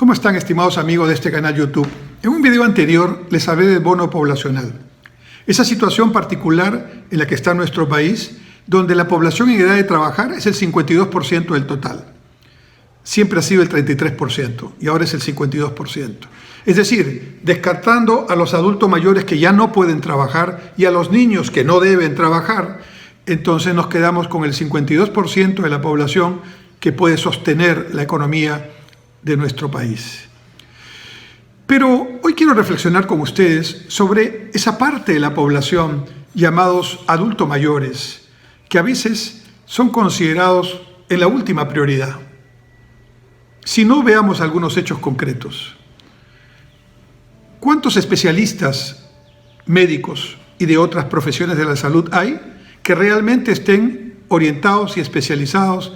¿Cómo están, estimados amigos de este canal YouTube? En un video anterior les hablé del bono poblacional. Esa situación particular en la que está nuestro país, donde la población en edad de trabajar es el 52% del total. Siempre ha sido el 33% y ahora es el 52%. Es decir, descartando a los adultos mayores que ya no pueden trabajar y a los niños que no deben trabajar, entonces nos quedamos con el 52% de la población que puede sostener la economía de nuestro país. Pero hoy quiero reflexionar con ustedes sobre esa parte de la población llamados adultos mayores, que a veces son considerados en la última prioridad. Si no, veamos algunos hechos concretos. ¿Cuántos especialistas médicos y de otras profesiones de la salud hay que realmente estén orientados y especializados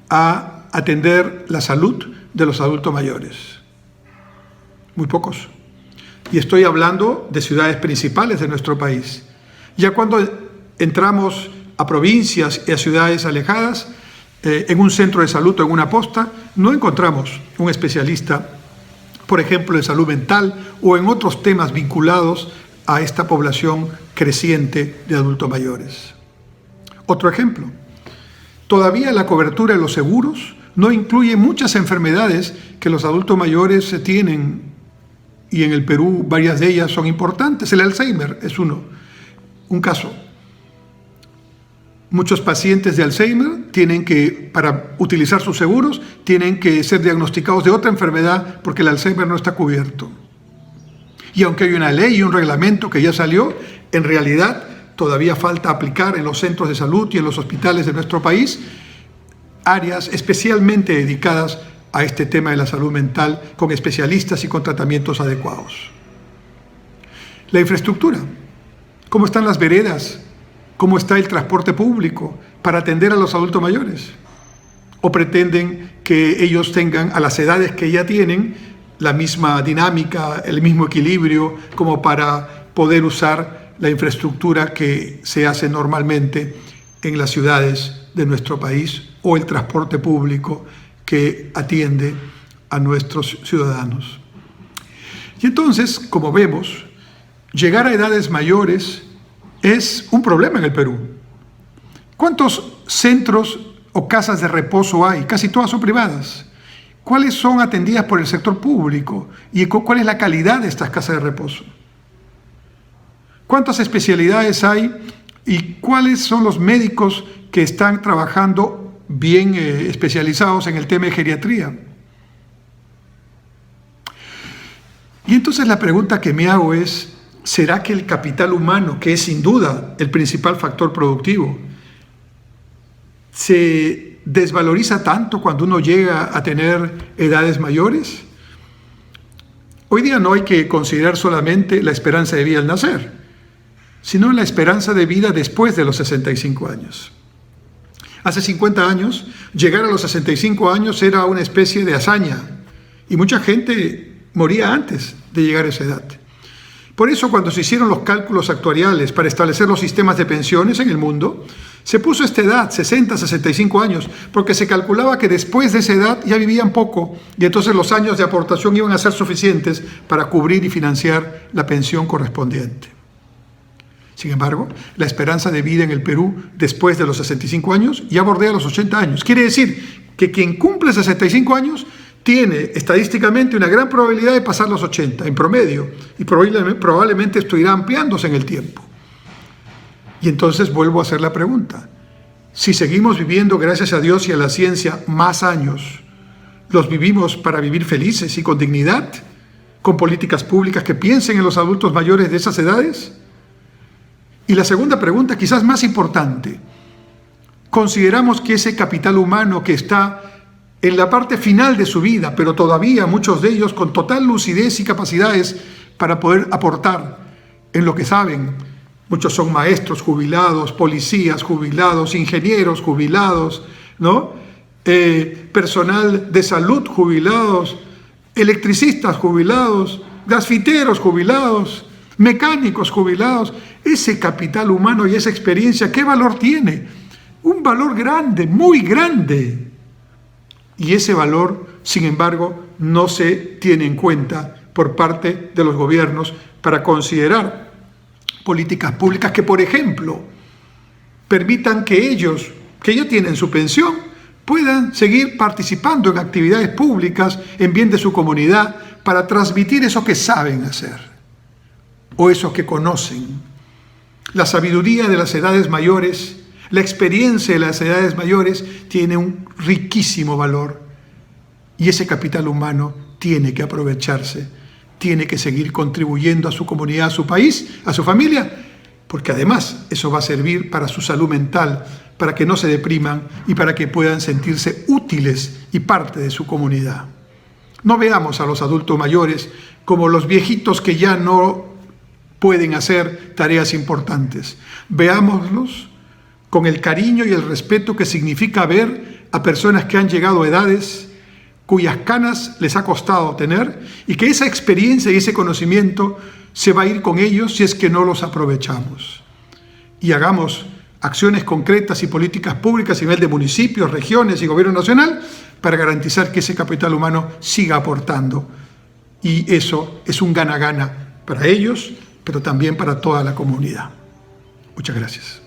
a atender la salud de los adultos mayores? Muy pocos. Y estoy hablando de ciudades principales de nuestro país. Ya cuando entramos a provincias y a ciudades alejadas, en un centro de salud o en una posta, no encontramos un especialista, por ejemplo, en salud mental o en otros temas vinculados a esta población creciente de adultos mayores. Otro ejemplo, todavía la cobertura de los seguros no incluye muchas enfermedades que los adultos mayores tienen, y en el Perú varias de ellas son importantes. El Alzheimer es un caso. Muchos pacientes de Alzheimer para utilizar sus seguros, tienen que ser diagnosticados de otra enfermedad porque el Alzheimer no está cubierto. Y aunque hay una ley y un reglamento que ya salió, en realidad todavía falta aplicar en los centros de salud y en los hospitales de nuestro país áreas especialmente dedicadas a este tema de la salud mental, con especialistas y con tratamientos adecuados. La infraestructura, ¿cómo están las veredas? ¿Cómo está el transporte público para atender a los adultos mayores? ¿O pretenden que ellos tengan, a las edades que ya tienen, la misma dinámica, el mismo equilibrio, como para poder usar la infraestructura que se hace normalmente en las ciudades de nuestro país, o el transporte público que atiende a nuestros ciudadanos? Y entonces, como vemos, llegar a edades mayores es un problema en el Perú. ¿Cuántos centros o casas de reposo hay? Casi todas son privadas. ¿Cuáles son atendidas por el sector público? ¿Y cuál es la calidad de estas casas de reposo? ¿Cuántas especialidades hay? ¿Y cuáles son los médicos que están trabajando bien especializados en el tema de geriatría? Y entonces la pregunta que me hago es, ¿será que el capital humano, que es sin duda el principal factor productivo, se desvaloriza tanto cuando uno llega a tener edades mayores? Hoy día no hay que considerar solamente la esperanza de vida al nacer, sino la esperanza de vida después de los 65 años. Hace 50 años, llegar a los 65 años era una especie de hazaña y mucha gente moría antes de llegar a esa edad. Por eso, cuando se hicieron los cálculos actuariales para establecer los sistemas de pensiones en el mundo, se puso esta edad, 60, 65 años, porque se calculaba que después de esa edad ya vivían poco y entonces los años de aportación iban a ser suficientes para cubrir y financiar la pensión correspondiente. Sin embargo, la esperanza de vida en el Perú después de los 65 años ya bordea los 80 años. Quiere decir que quien cumple 65 años tiene estadísticamente una gran probabilidad de pasar los 80 en promedio, y probablemente esto irá ampliándose en el tiempo. Y entonces vuelvo a hacer la pregunta: si seguimos viviendo, gracias a Dios y a la ciencia, más años, ¿los vivimos para vivir felices y con dignidad, con políticas públicas que piensen en los adultos mayores de esas edades? Y la segunda pregunta, quizás más importante: ¿consideramos que ese capital humano que está en la parte final de su vida, pero todavía muchos de ellos con total lucidez y capacidades para poder aportar en lo que saben? Muchos son maestros jubilados, policías jubilados, ingenieros jubilados, ¿no? Personal de salud jubilados, electricistas jubilados, gasfiteros jubilados, mecánicos jubilados. Ese capital humano y esa experiencia, ¿qué valor tiene? Un valor grande, muy grande. Y ese valor sin embargo, no se tiene en cuenta por parte de los gobiernos para considerar políticas públicas que, por ejemplo, permitan que ellos, que ya tienen su pensión, puedan seguir participando en actividades públicas en bien de su comunidad para transmitir eso que saben hacer o eso que conocen. La sabiduría de las edades mayores, la experiencia de las edades mayores tiene un riquísimo valor y ese capital humano tiene que aprovecharse, tiene que seguir contribuyendo a su comunidad, a su país, a su familia, porque además eso va a servir para su salud mental, para que no se depriman y para que puedan sentirse útiles y parte de su comunidad. No veamos a los adultos mayores como los viejitos que ya no pueden hacer tareas importantes. Veámoslos con el cariño y el respeto que significa ver a personas que han llegado a edades cuyas canas les ha costado tener y que esa experiencia y ese conocimiento se va a ir con ellos si es que no los aprovechamos. Y hagamos acciones concretas y políticas públicas a nivel de municipios, regiones y gobierno nacional para garantizar que ese capital humano siga aportando. Y eso es un gana-gana para ellos, pero también para toda la comunidad. Muchas gracias.